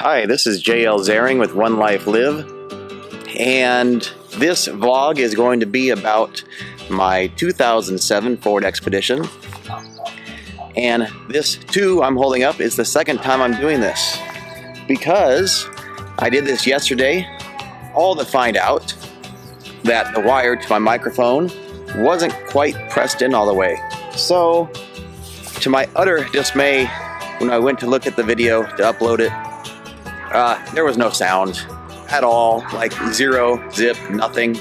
Hi, this is J L Zaring with 1LifeLive, and this vlog is going to be about my 2007 Ford Expedition. And this too I'm holding up is the second time I'm doing this, because I did this yesterday all to find out that the wire to my microphone wasn't quite pressed in all the way. So to my utter dismay, when I went to look at the video to upload it, there was no sound at all, like zero, zip, nothing.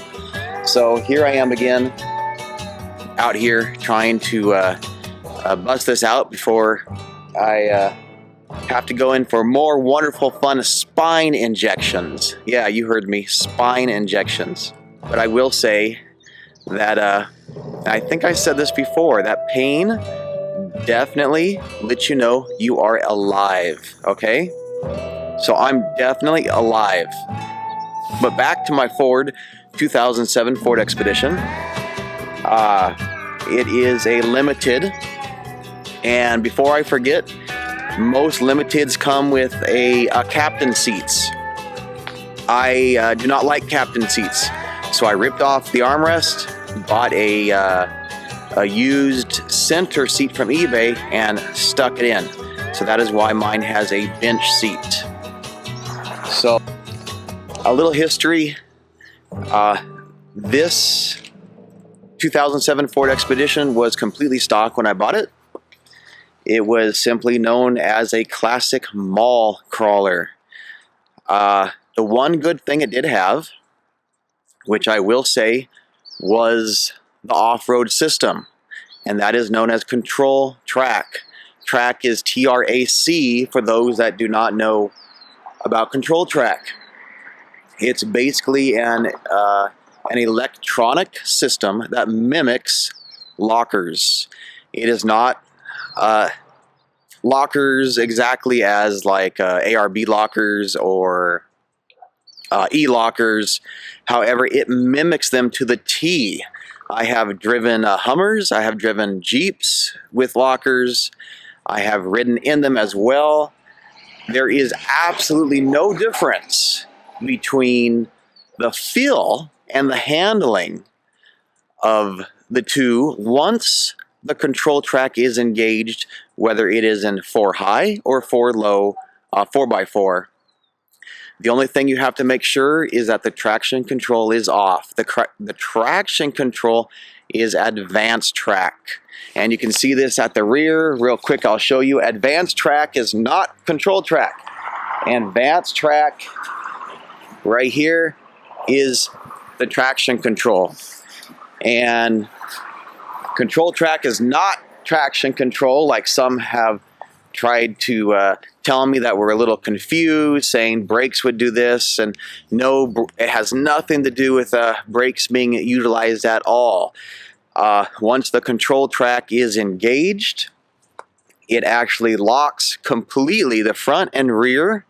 So here I am again, out here trying to bust this out before I have to go in for more wonderful, fun spine injections. Yeah, you heard me, spine injections. But I will say that, I think I said this before, that pain definitely lets you know you are alive, okay? So I'm definitely alive. But back to my Ford 2007 Ford Expedition. It is a limited, and before I forget, most limiteds come with a captain seats. I do not like captain seats, so I ripped off the armrest, bought a used center seat from eBay and stuck it in. So that is why mine has a bench seat. So a little history. This 2007 Ford Expedition was completely stock when I bought it. It was simply known as a classic mall crawler. The one good thing it did have, which I will say, was the off-road system, and that is known as control track. Track is TRAC for those that do not know about control track. It's basically an electronic system that mimics lockers. It is not lockers exactly as like ARB lockers or e-lockers. However, it mimics them to the T. I have driven Hummers, I have driven Jeeps with lockers, I have ridden in them as well. There is absolutely no difference between the feel and the handling of the two once the control track is engaged, whether it is in 4 high or 4 low, 4x4. The only thing you have to make sure is that the traction control is off. The traction control is advanced track. And you can see this at the rear. Real quick, I'll show you. Advanced track is not control track. Advanced track right here is the traction control. And control track is not traction control, like some have tried to tell me that we're a little confused, saying brakes would do this, and no, it has nothing to do with brakes being utilized at all. Once the control track is engaged, it actually locks completely the front and rear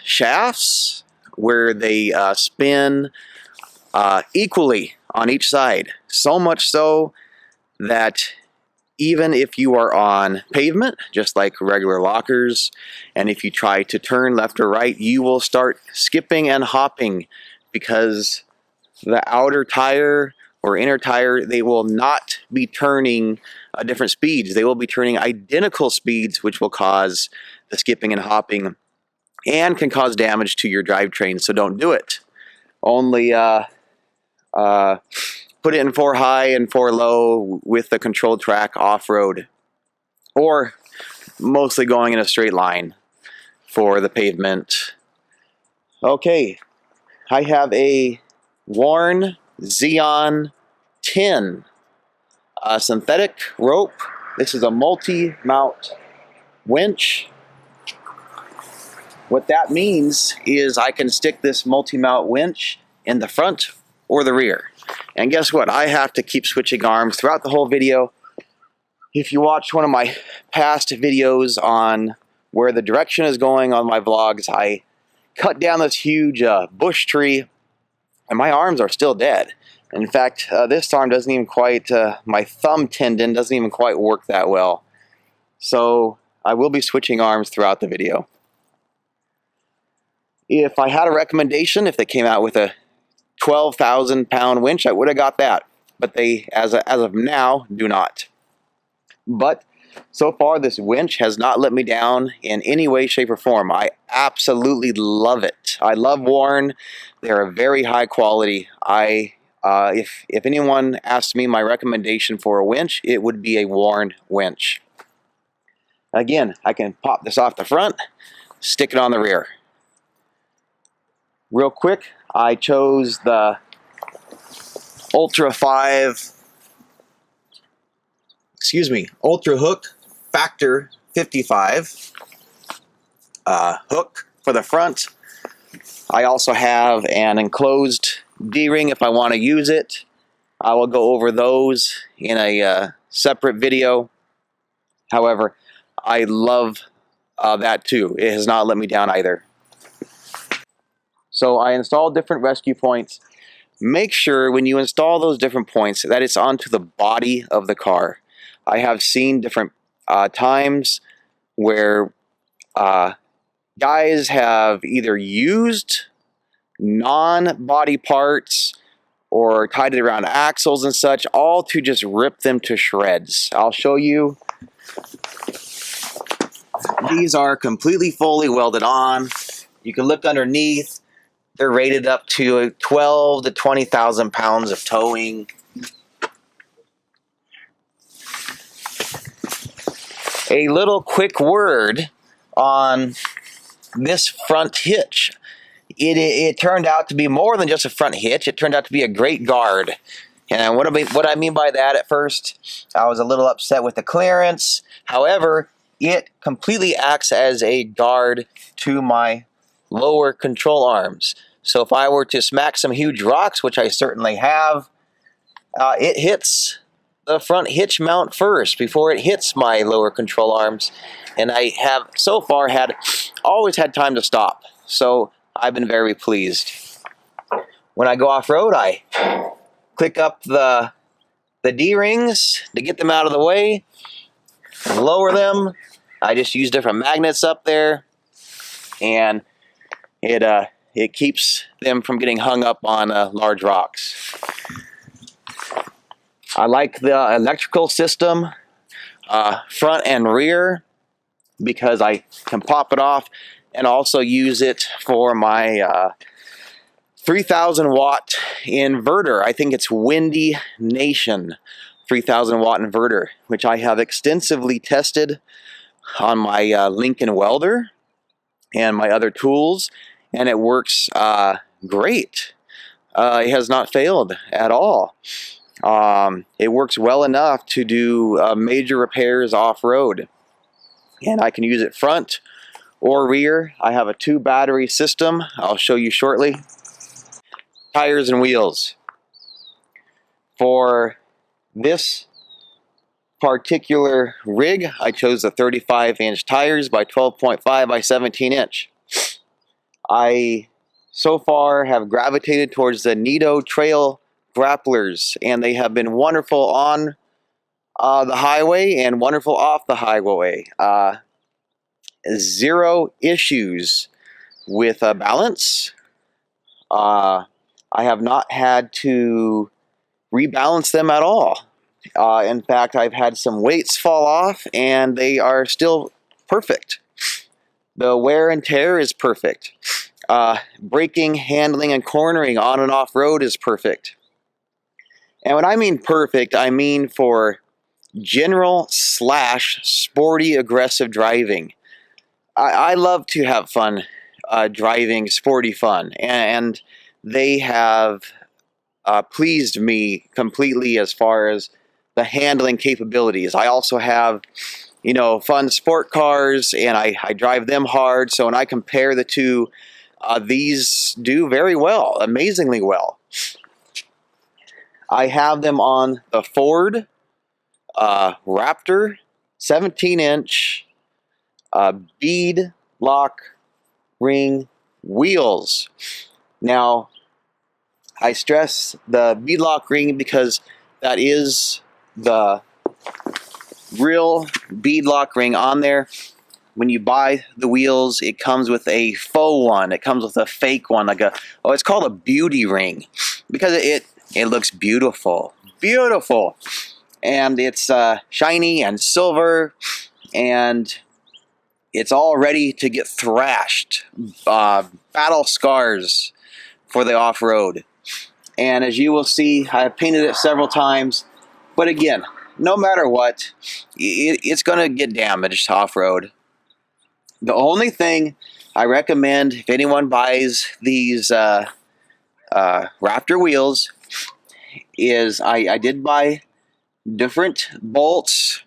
shafts, where they spin equally on each side. So much so that even if you are on pavement, just like regular lockers, and if you try to turn left or right, you will start skipping and hopping, because the outer tire or inner tire, they will not be turning different speeds. They will be turning identical speeds, which will cause the skipping and hopping and can cause damage to your drivetrain. So don't do it. Only put it in 4 high and 4 low with the control track off-road, or mostly going in a straight line for the pavement. Okay, I have a worn Xeon 10 synthetic rope. This is a multi-mount winch. What that means is I can stick this multi-mount winch in the front or the rear. And guess what? I have to keep switching arms throughout the whole video. If you watched one of my past videos on where the direction is going on my vlogs, I cut down this huge bush tree, and my arms are still dead. In fact, this arm doesn't even quite, my thumb tendon doesn't even quite work that well. So I will be switching arms throughout the video. If I had a recommendation, if they came out with a 12,000 pound winch, I would have got that. But they, as of now, do not. But so far, this winch has not let me down in any way, shape, or form. I absolutely love it. I love Warn. They're very high quality. If anyone asks me my recommendation for a winch, it would be a Warn winch. Again, I can pop this off the front, stick it on the rear. Real quick, I chose the Ultra Hook Factor 55 hook for the front. I also have an enclosed D-ring if I want to use it. I will go over those in a separate video. However, I love that too. It has not let me down either. So I installed different rescue points. Make sure when you install those different points that it's onto the body of the car. I have seen different times where guys have either used non-body parts or tied it around axles and such, all to just rip them to shreds. I'll show you. These are completely fully welded on. You can look underneath. They're rated up to 12 to 20,000 pounds of towing. A little quick word on this front hitch. It turned out to be more than just a front hitch. It turned out to be a great guard. And what I mean by that, at first, I was a little upset with the clearance. However, it completely acts as a guard to my lower control arms. So if I were to smack some huge rocks, which I certainly have, it hits the front hitch mount first before it hits my lower control arms. And I have so far always had time to stop. So I've been very pleased. When I go off-road, I click up the D-rings to get them out of the way, lower them. I just use different magnets up there, and it keeps them from getting hung up on large rocks. I like the electrical system, front and rear, because I can pop it off and also use it for my 3,000 watt inverter. I think it's Windy Nation 3,000 watt inverter, which I have extensively tested on my Lincoln welder and my other tools, and it works great. It has not failed at all. It works well enough to do major repairs off-road, and I can use it front or rear. I have a 2-battery system. I'll show you shortly. Tires and wheels. For this particular rig, I chose the 35-inch tires by 12.5 by 17-inch. I so far have gravitated towards the Nito Trail grapplers, and they have been wonderful on the highway and wonderful off the highway. Zero issues with balance. I have not had to rebalance them at all. In fact, I've had some weights fall off, and they are still perfect. The wear and tear is perfect. Braking, handling, and cornering on and off road is perfect. And when I mean perfect, I mean for general / sporty aggressive driving. I love to have fun driving sporty fun, and they have pleased me completely as far as the handling capabilities. I also have, fun sport cars, and I drive them hard. So when I compare the two, these do very well, amazingly well. I have them on the Ford Raptor 17-inch bead lock ring wheels. Now, I stress the bead lock ring because that is the real bead lock ring on there. when you buy the wheels, it comes with a faux one. It comes with a fake one, like it's called a beauty ring, because it looks beautiful, beautiful, and it's shiny and silver, and it's all ready to get thrashed. Battle scars for the off-road. And as you will see, I have painted it several times, but again, no matter what, it's going to get damaged off-road. The only thing I recommend if anyone buys these Raptor wheels is I did buy different bolts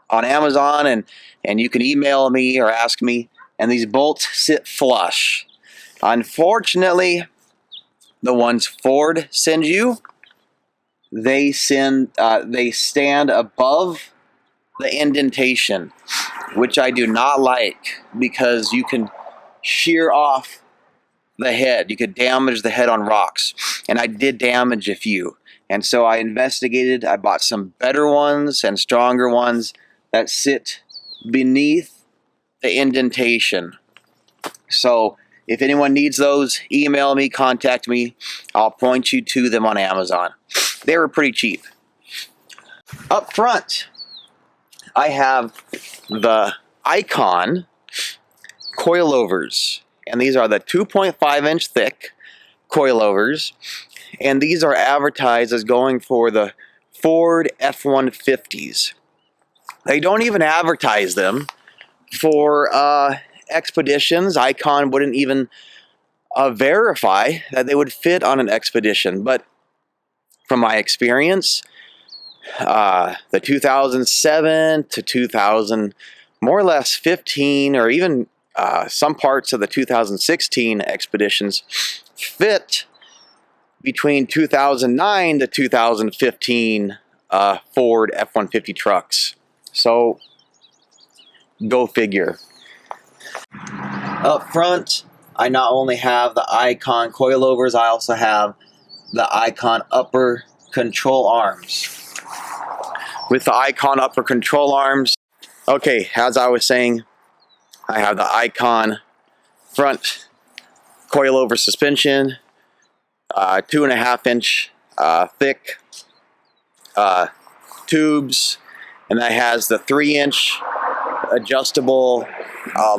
on Amazon, and you can email me or ask me, and these bolts sit flush. Unfortunately, the ones Ford sends you, they stand above the indentation, which I do not like, because you can shear off the head. You could damage the head on rocks, and I did damage a few. And so I investigated. I bought some better ones and stronger ones that sit beneath the indentation. So if anyone needs those, email me, contact me. I'll point you to them on Amazon. They were pretty cheap. Up front, I have the Icon coilovers, and these are the 2.5-inch thick coilovers, and these are advertised as going for the Ford F-150s. They don't even advertise them for expeditions. Icon wouldn't even verify that they would fit on an expedition, but from my experience, the 2007 to 2000, more or less 15, or even some parts of the 2016 expeditions fit between 2009 to 2015 Ford F-150 trucks. So go figure. Up front, I not only have the Icon coilovers, I also have the Icon upper control arms. With the Icon upper control arms, okay, as I was saying, I have the Icon front coilover suspension, 2.5-inch thick tubes, and that has the 3-inch adjustable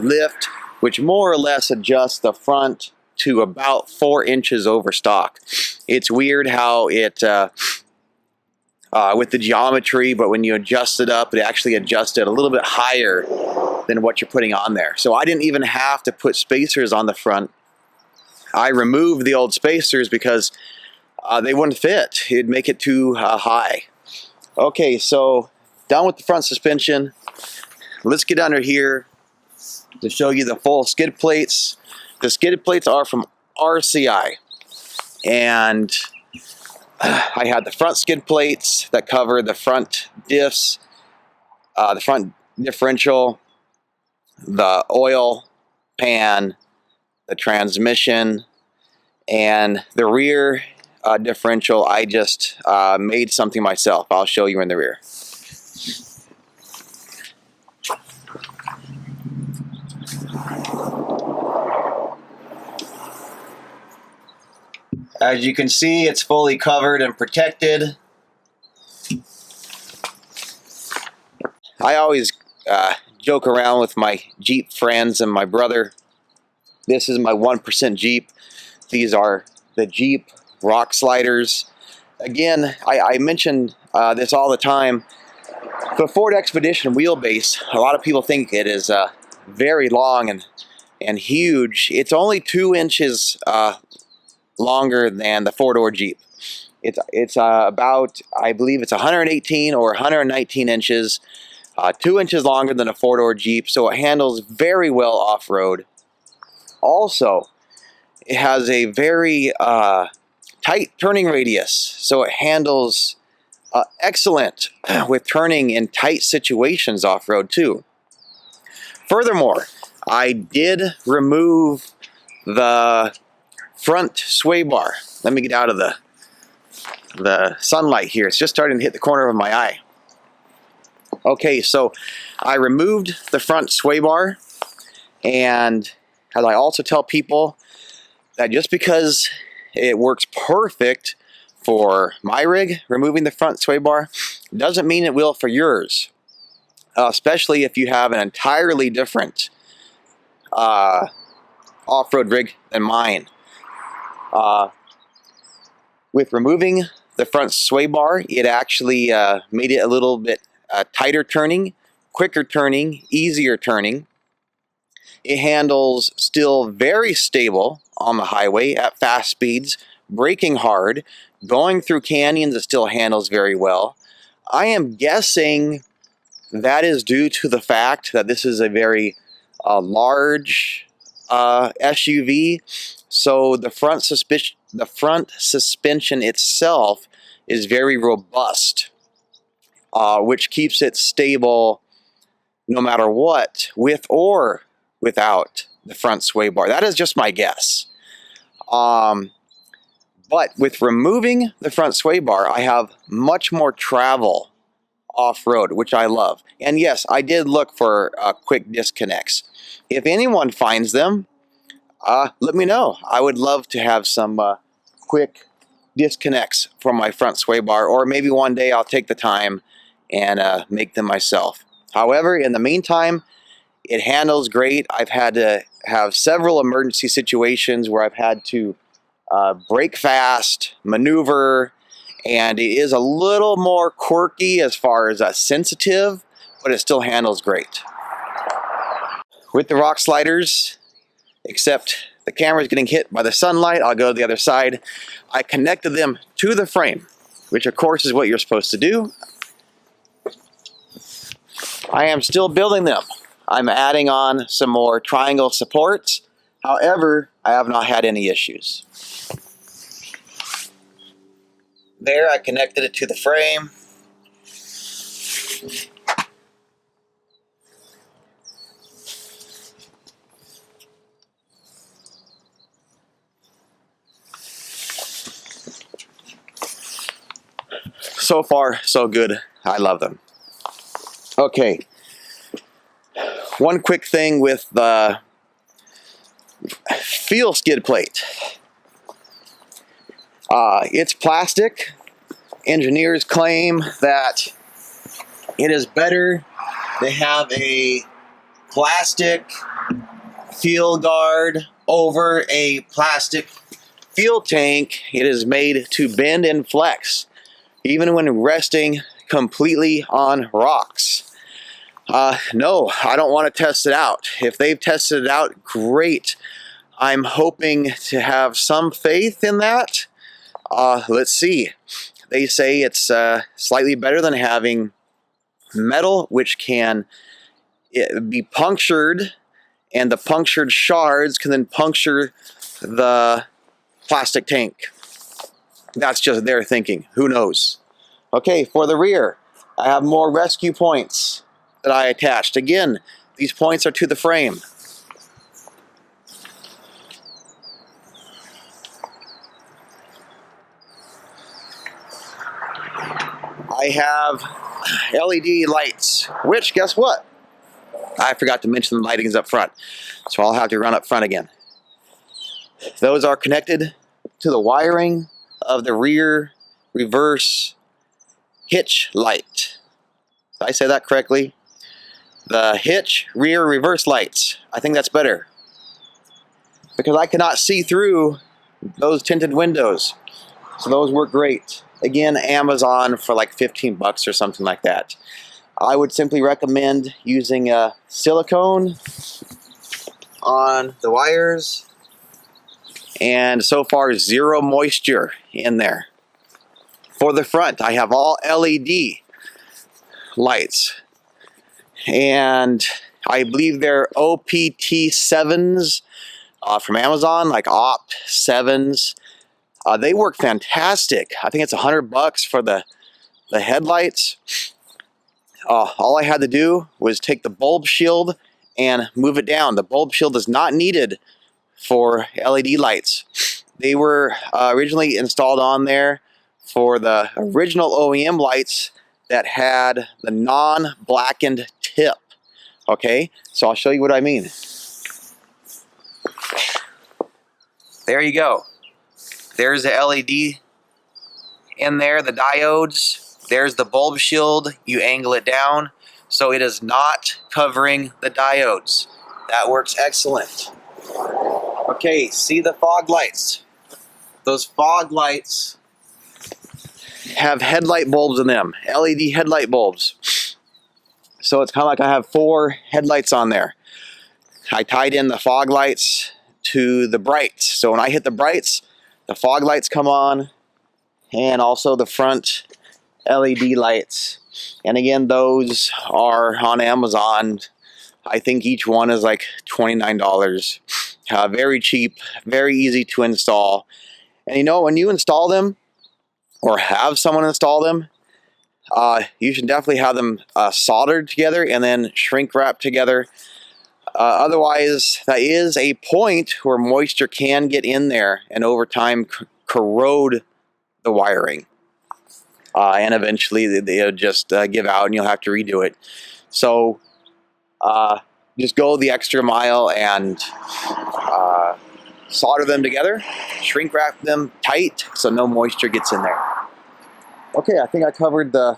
lift, which more or less adjusts the front to about 4 inches over stock. It's weird how it with the geometry, but when you adjust it up, it actually adjusts it a little bit higher than what you're putting on there. So I didn't even have to put spacers on the front. I removed the old spacers because they wouldn't fit. It'd make it too high. Okay, so done with the front suspension. Let's get under here to show you the full skid plates. The skid plates are from RCI, and I had the front skid plates that cover the front diffs, the front differential, the oil pan, the transmission, and the rear differential. I just made something myself. I'll show you in the rear. As you can see, it's fully covered and protected. I always joke around with my Jeep friends and my brother. This is my 1% Jeep. These are the Jeep rock sliders. Again, I mention this all the time. The Ford Expedition wheelbase, a lot of people think it is very long and huge. It's only 2 inches longer than the four-door Jeep. It's about, I believe it's 118 or 119 inches, 2 inches longer than a four-door Jeep, so it handles very well off-road. Also, it has a very tight turning radius, so it handles excellent with turning in tight situations off-road too. Furthermore, I did remove the front sway bar. Let me get out of the sunlight here. It's just starting to hit the corner of my eye. Okay, so I removed the front sway bar, and as I also tell people, that just because it works perfect for my rig, removing the front sway bar, doesn't mean it will for yours. Especially if you have an entirely different off-road rig than mine. With removing the front sway bar, it actually made it a little bit tighter turning, quicker turning, easier turning. It handles still very stable on the highway at fast speeds, braking hard, going through canyons. It still handles very well. I am guessing that is due to the fact that this is a very large SUV, so the front suspension itself is very robust, which keeps it stable no matter what, with or without the front sway bar. That is just my guess. But with removing the front sway bar, I have much more travel off-road, which I love. And yes, I did look for quick disconnects. If anyone finds them, let me know. I would love to have some quick disconnects from my front sway bar, or maybe one day I'll take the time and make them myself. However, in the meantime, it handles great. I've had to have several emergency situations where I've had to brake fast, maneuver, and it is a little more quirky as far as sensitive, but it still handles great. With the rock sliders, except the camera's getting hit by the sunlight, I'll go to the other side. I connected them to the frame, which of course is what you're supposed to do. I am still building them. I'm adding on some more triangle supports. However, I have not had any issues. There, I connected it to the frame. So far, so good. I love them. Okay. One quick thing with the fuel skid plate. It's plastic. Engineers claim that it is better to have a plastic fuel guard over a plastic fuel tank. It is made to bend and flex, even when resting completely on rocks. No, I don't want to test it out. If they've tested it out, great. I'm hoping to have some faith in that. Let's see. They say it's slightly better than having metal, which can be punctured, and the punctured shards can then puncture the plastic tank. That's just their thinking. Who knows? Okay, for the rear, I have more rescue points that I attached. Again, these points are to the frame. I have LED lights, which, guess what? I forgot to mention the lighting is up front, so I'll have to run up front again. Those are connected to the wiring of the rear reverse hitch light. Did I say that correctly? The hitch rear reverse lights. I think that's better, because I cannot see through those tinted windows. So those work great. Again, Amazon for like 15 bucks or something like that. I would simply recommend using a silicone on the wires, and so far zero moisture in there. For the front, I have all LED lights, and I believe they're OPT7s from Amazon, like Opt 7s. They work fantastic. I think it's $100 for the headlights. All I had to do was take the bulb shield and move it down. The bulb shield is not needed for LED lights. They were originally installed on there for the original OEM lights that had the non-blackened tip. Okay, so I'll show you what I mean. There you go. There's the LED in there, the diodes. There's the bulb shield. You angle it down so it is not covering the diodes. That works excellent. Okay, see the fog lights. Those fog lights have headlight bulbs in them, LED headlight bulbs. So it's kind of like I have 4 headlights on there. I tied in the fog lights to the brights. So when I hit the brights, the fog lights come on, and also the front LED lights. And again, those are on Amazon. I think each one is like $29. Very cheap, very easy to install. And you know, when you install them or have someone install them, you should definitely have them soldered together and then shrink wrapped together. Otherwise, that is a point where moisture can get in there and over time corrode the wiring. And eventually they'll just give out and you'll have to redo it. So just go the extra mile and solder them together, shrink wrap them tight so no moisture gets in there. Okay, I think I covered the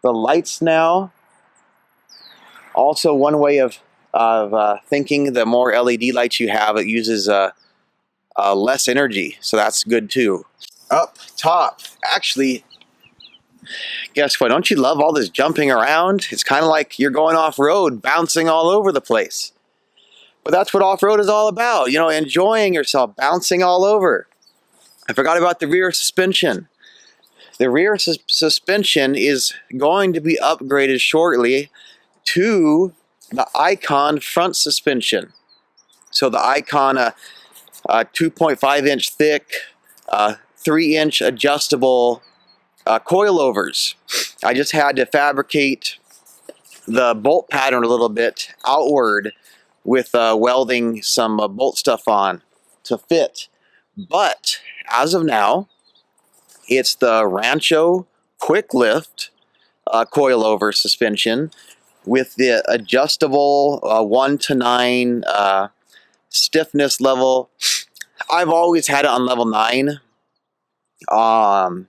lights now. Also, one way of thinking, the more LED lights you have, it uses less energy, so that's good too. Up top, actually, guess what? Don't you love all this jumping around? It's kind of like you're going off-road, bouncing all over the place. But that's what off-road is all about, you know, enjoying yourself, bouncing all over. I forgot about the rear suspension. The rear suspension is going to be upgraded shortly to the Icon front suspension. So the Icon 2.5 inch thick, 3 inch adjustable coilovers. I just had to fabricate the bolt pattern a little bit outward with welding some bolt stuff on to fit. But as of now, it's the Rancho Quick Lift coilover suspension with the adjustable 1 to 9 stiffness level. I've always had it on level 9. And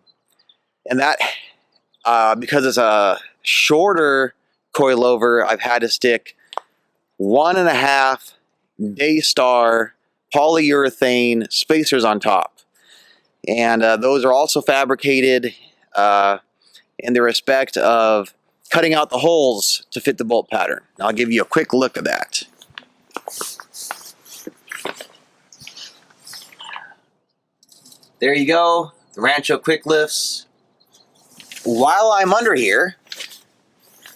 that, because it's a shorter coilover, I've had to stick 1.5 Daystar polyurethane spacers on top. And those are also fabricated in the respect of cutting out the holes to fit the bolt pattern. Now I'll give you a quick look at that. There you go, the Rancho Quick Lifts. While I'm under here,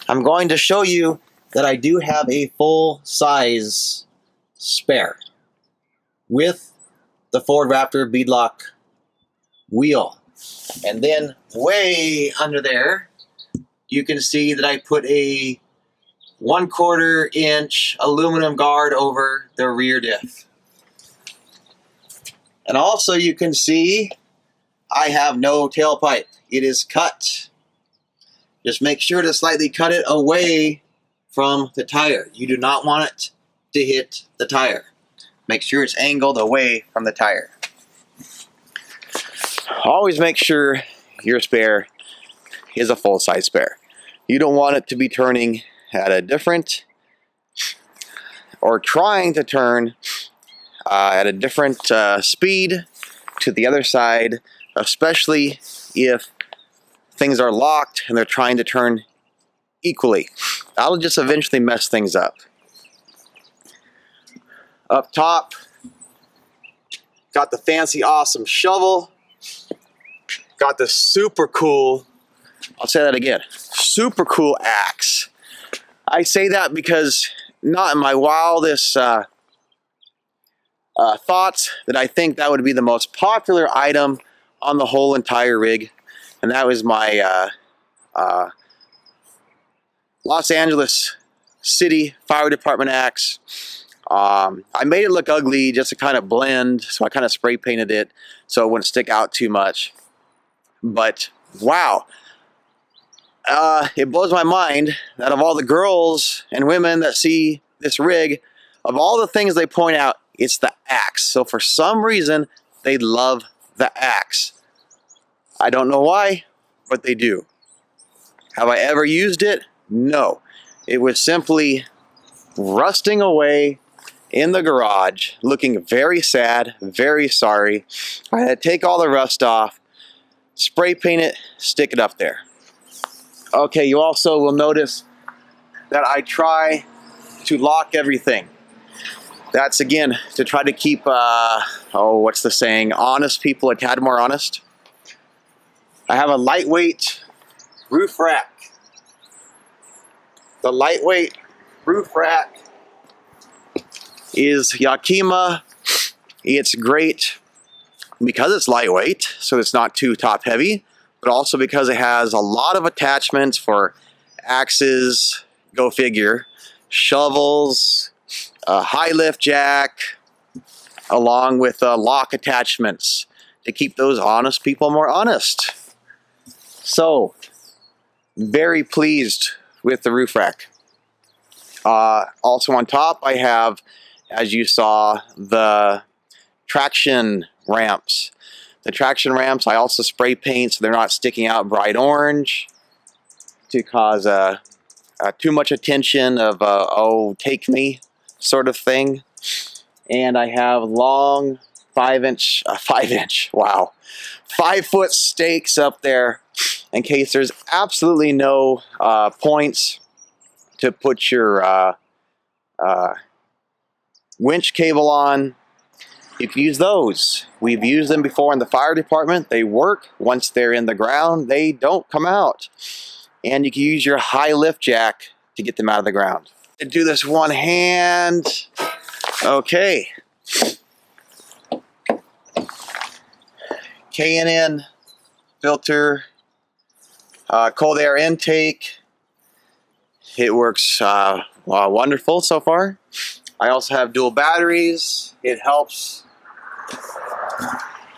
I'm going to show you that I do have a full-size spare with the Ford Raptor beadlock wheel. And then way under there, you can see that I put a 1/4 inch aluminum guard over the rear diff. And also you can see I have no tailpipe. It is cut. Just make sure to slightly cut it away from the tire. You do not want it to hit the tire. Make sure it's angled away from the tire. Always make sure your spare is a full-size spare. You don't want it to be turning at a different, or trying to turn at a different speed to the other side, especially if things are locked and they're trying to turn equally. That'll just eventually mess things up. Up top, got the fancy awesome shovel. Got the super cool, I'll say that again, super cool axe. I say that because not in my wildest thoughts that I think that would be the most popular item on the whole entire rig. And that was my Los Angeles City Fire Department axe. I made it look ugly just to kind of blend, so I kind of spray painted it so it wouldn't stick out too much. But wow, it blows my mind that of all the girls and women that see this rig, of all the things they point out, it's the axe. So for some reason, they love the axe. I don't know why, but they do. Have I ever used it? No. It was simply rusting away in the garage, looking very sad, very sorry. I had to take all the rust off, spray paint it, stick it up there. Okay, you also will notice that I try to lock everything. That's again to try to keep, what's the saying? Honest people a tad more honest. I have a lightweight roof rack. The lightweight roof rack is Yakima. It's great because it's lightweight, so it's not too top heavy, but also because it has a lot of attachments for axes, go figure, shovels, a high lift jack, along with lock attachments to keep those honest people more honest. So, very pleased with the roof rack. Also on top, I have, as you saw, the traction ramps. The traction ramps I also spray paint so they're not sticking out bright orange to cause too much attention of oh, take me sort of thing. And I have long 5-foot stakes up there in case there's absolutely no points to put your winch cable on. You can use those. We've used them before in the fire department. They work. Once they're in the ground, they don't come out. And you can use your high lift jack to get them out of the ground. To do this one hand. Okay. K&N filter, cold air intake. It works wonderful so far. I also have dual batteries. It helps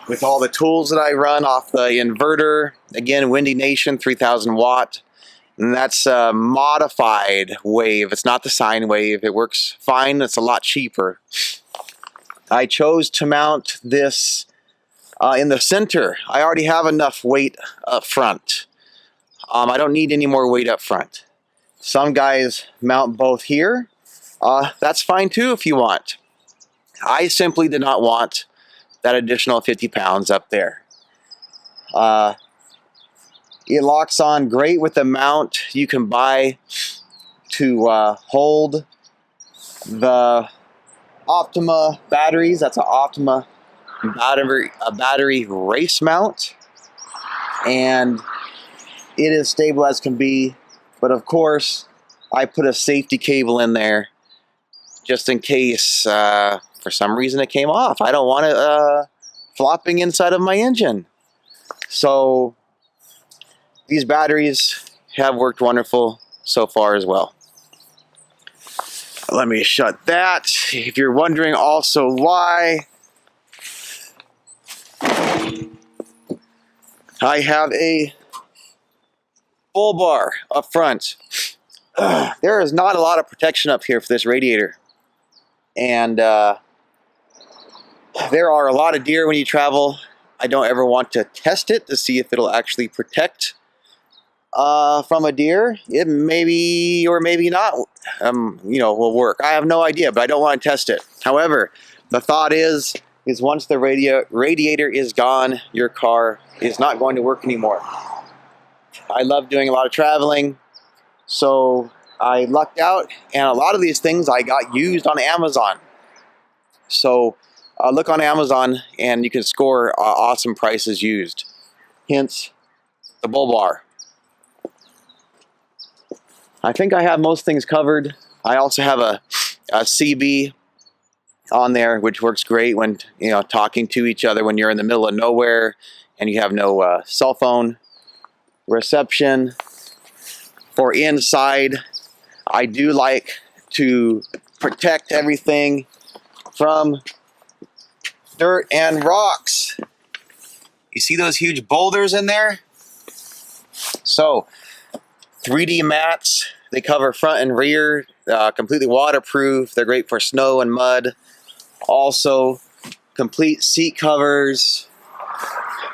with all the tools that I run off the inverter. Again, Windy Nation 3000 watt. And that's a modified wave. It's not the sine wave. It works fine. It's a lot cheaper. I chose to mount this in the center. I already have enough weight up front. I don't need any more weight up front. Some guys mount both here. That's fine too if you want. I simply did not want that additional 50 pounds up there. It locks on great with the mount you can buy to hold the Optima batteries. That's an Optima battery race mount, and it is stable as can be. But of course, I put a safety cable in there just in case for some reason it came off. I don't want it flopping inside of my engine. So these batteries have worked wonderful so far as well. Let me shut that. If you're wondering also why, I have a bull bar up front. There is not a lot of protection up here for this radiator. And there are a lot of deer when you travel. I don't ever want to test it to see if it'll actually protect from a deer. It maybe or maybe not, will work. I have no idea, but I don't want to test it. However, the thought is once the radiator is gone, your car is not going to work anymore. I love doing a lot of traveling, so I lucked out, and a lot of these things I got used on Amazon. So look on Amazon, and you can score awesome prices used. Hence, the bull bar. I think I have most things covered. I also have a CB on there, which works great when talking to each other when you're in the middle of nowhere and you have no cell phone reception. For inside, I do like to protect everything from dirt and rocks. You see those huge boulders in there? So 3D mats. They cover front and rear, completely waterproof. They're great for snow and mud. Also, complete seat covers,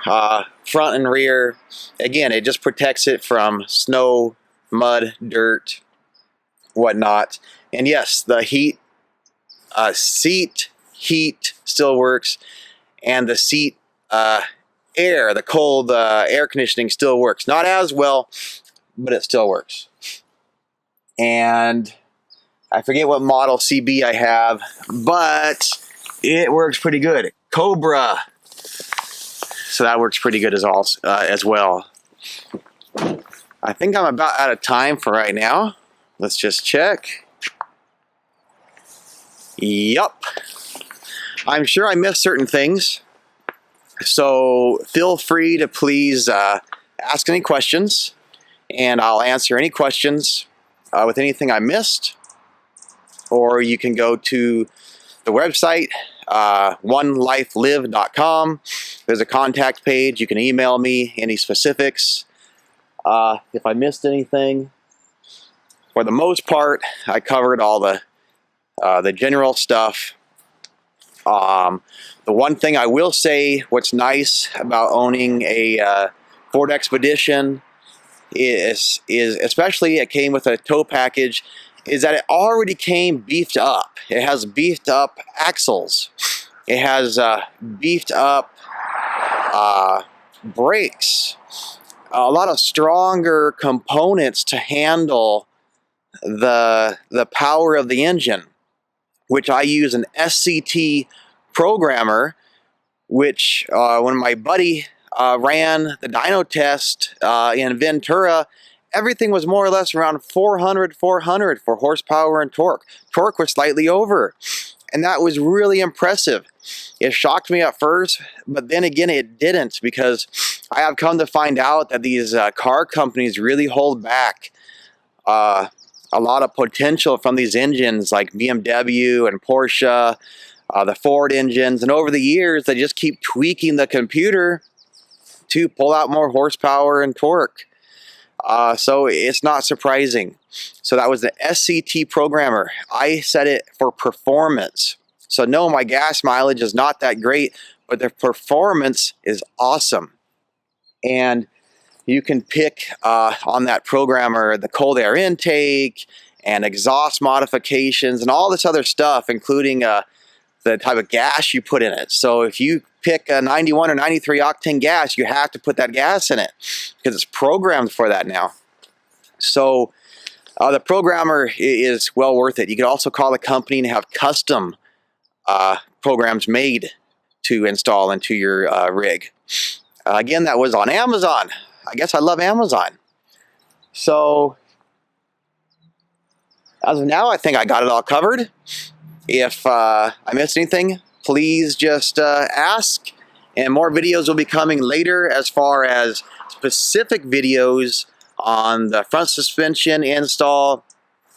front and rear. Again, it just protects it from snow, mud, dirt, whatnot. And yes, the seat heat still works, and the seat the cold air conditioning still works. Not as well, but it still works. And I forget what model CB I have, but it works pretty good. Cobra. So that works pretty good as well. I think I'm about out of time for right now. Let's just check. Yup. I'm sure I missed certain things. So feel free to please ask any questions, and I'll answer any questions with anything I missed. Or you can go to the website, 1LifeLive.com. There's a contact page. You can email me any specifics. If I missed anything, for the most part, I covered all the general stuff. The one thing I will say, what's nice about owning a Ford Expedition is especially it came with a tow package, is that it already came beefed up. It has beefed up axles. It has beefed up brakes. A lot of stronger components to handle the power of the engine, which I use an SCT programmer, which when my buddy ran the dyno test in Ventura, everything was more or less around 400 for horsepower and torque. Torque was slightly over, and that was really impressive. It shocked me at first, but then again it didn't, because I have come to find out that these car companies really hold back a lot of potential from these engines, like BMW and Porsche, the Ford engines, and over the years they just keep tweaking the computer to pull out more horsepower and torque. So it's not surprising. So that was the SCT programmer. I set it for performance. So no, my gas mileage is not that great, but the performance is awesome. And you can pick on that programmer the cold air intake and exhaust modifications and all this other stuff, including the type of gas you put in it. So if you pick a 91 or 93 octane gas, you have to put that gas in it because it's programmed for that now. So the programmer is well worth it. You could also call the company and have custom programs made to install into your rig. Again, that was on Amazon. I guess I love Amazon. So as of now, I think I got it all covered. If I missed anything, please just ask, and more videos will be coming later as far as specific videos on the front suspension install,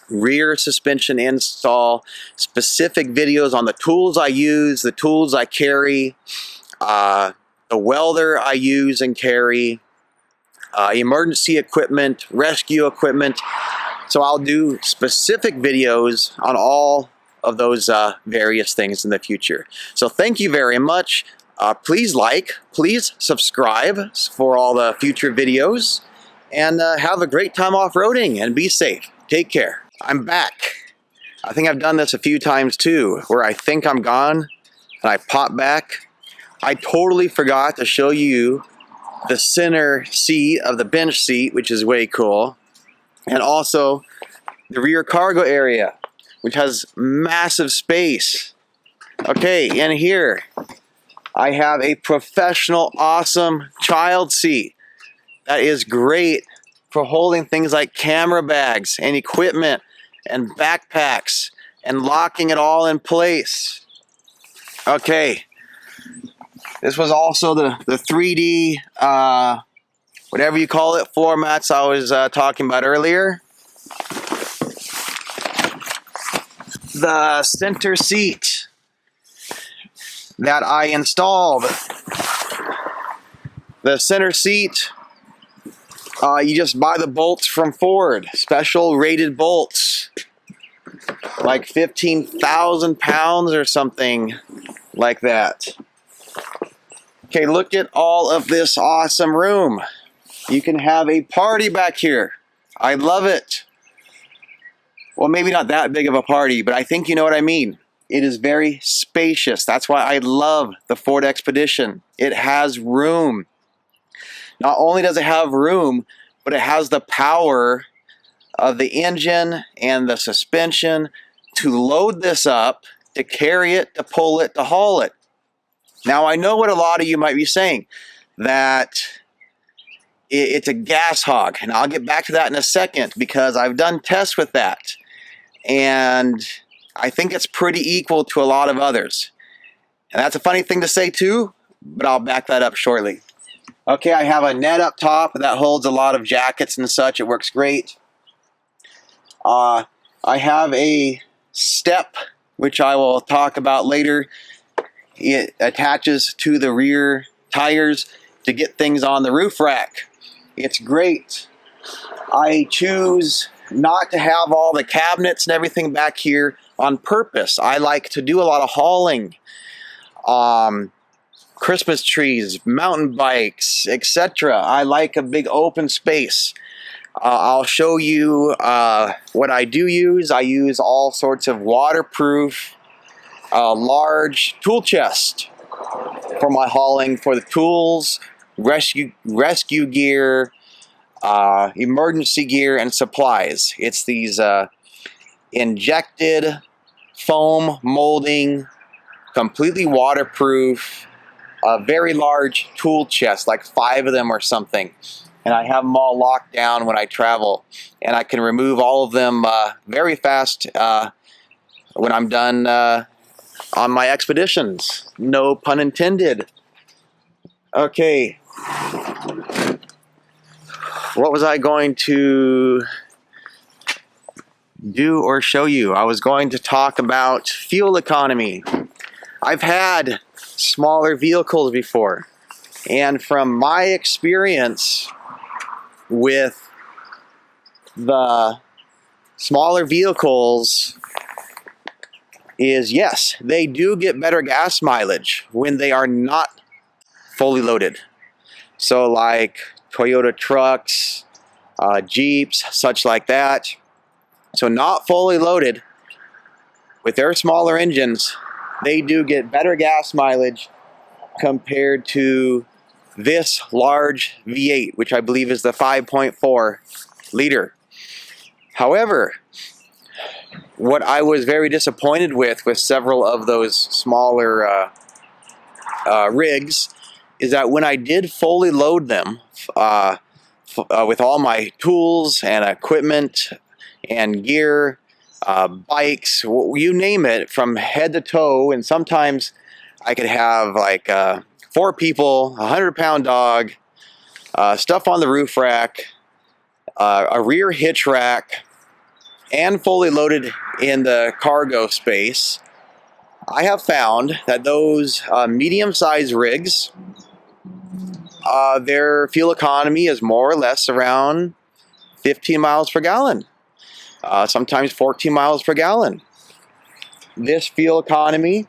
rear suspension install, specific videos on the tools I use, the tools I carry, the welder I use and carry, emergency equipment, rescue equipment. So I'll do specific videos on all of those various things in the future. So thank you very much. Please like, please subscribe for all the future videos, and have a great time off-roading and be safe. Take care. I'm back. I think I've done this a few times too, where I think I'm gone and I pop back. I totally forgot to show you the center seat of the bench seat, which is way cool, and also the rear cargo area, which has massive space. Okay, in here I have a professional, awesome child seat that is great for holding things like camera bags and equipment and backpacks and locking it all in place. Okay, this was also the 3D, whatever you call it, floor mats I was talking about earlier. The center seat that I installed. The center seat You just buy the bolts from Ford, special rated bolts, like 15,000 pounds or something like that. Okay, look at all of this awesome room. You can have a party back here. I love it. Well, maybe not that big of a party, but I think you know what I mean. It is very spacious. That's why I love the Ford Expedition. It has room. Not only does it have room, but it has the power of the engine and the suspension to load this up, to carry it, to pull it, to haul it. Now, I know what a lot of you might be saying, that it's a gas hog, and I'll get back to that in a second because I've done tests with that, and I think it's pretty equal to a lot of others. And that's a funny thing to say too, but I'll back that up shortly. Okay, I have a net up top that holds a lot of jackets and such. It works great. I have a step, which I will talk about later. It attaches to the rear tires to get things on the roof rack. It's great. I choose not to have all the cabinets and everything back here on purpose. I like to do a lot of hauling. Christmas trees, mountain bikes, etc. I like a big open space. I'll show you what I do use. I use all sorts of waterproof, large tool chest for my hauling, for the tools, rescue gear, emergency gear, and supplies. It's these injected foam molding, completely waterproof, very large tool chest, like 5 of them or something. And I have them all locked down when I travel. And I can remove all of them very fast when I'm done on my expeditions. No pun intended. Okay. What was I going to do or show you? I was going to talk about fuel economy. I've had smaller vehicles before, and from my experience with the smaller vehicles is, yes, they do get better gas mileage when they are not fully loaded. So like Toyota trucks, Jeeps, such like that. So not fully loaded, with their smaller engines, they do get better gas mileage compared to this large V8, which I believe is the 5.4 liter. However, what I was very disappointed with several of those smaller rigs is that when I did fully load them with all my tools and equipment and gear, bikes, you name it, from head to toe, and sometimes I could have like 4 people, 100-pound dog, stuff on the roof rack, a rear hitch rack, and fully loaded in the cargo space. I have found that those medium-sized rigs, their fuel economy is more or less around 15 miles per gallon. Sometimes 14 miles per gallon. This fuel economy,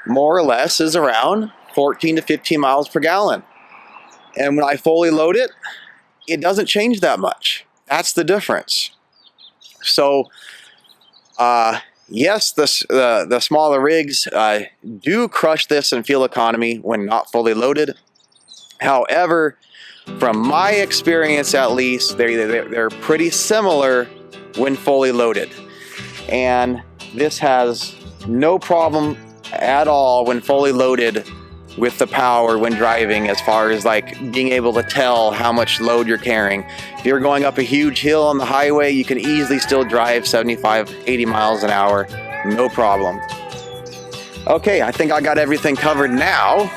more or less, is around 14 to 15 miles per gallon. And when I fully load it, it doesn't change that much. That's the difference. So, yes, the smaller rigs do crush this in fuel economy when not fully loaded. However, from my experience at least, they're pretty similar when fully loaded. And this has no problem at all when fully loaded with the power when driving, as far as like being able to tell how much load you're carrying. If you're going up a huge hill on the highway, you can easily still drive 75, 80 miles an hour, no problem. Okay, I think I got everything covered now.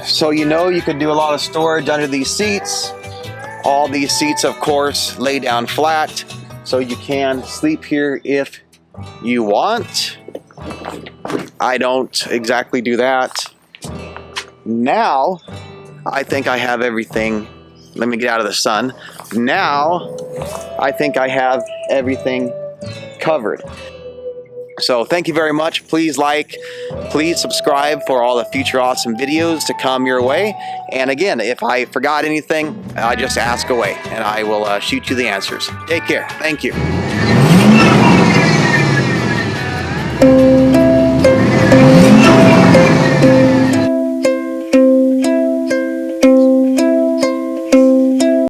So you could do a lot of storage under these seats. All these seats, of course, lay down flat, so you can sleep here if you want. I don't exactly do that. Now, I think I have everything. Let me get out of the sun. Now, I think I have everything covered. So thank you very much. Please like, please subscribe for all the future awesome videos to come your way. And again, if I forgot anything, just ask away and I will shoot you the answers. Take care. Thank you.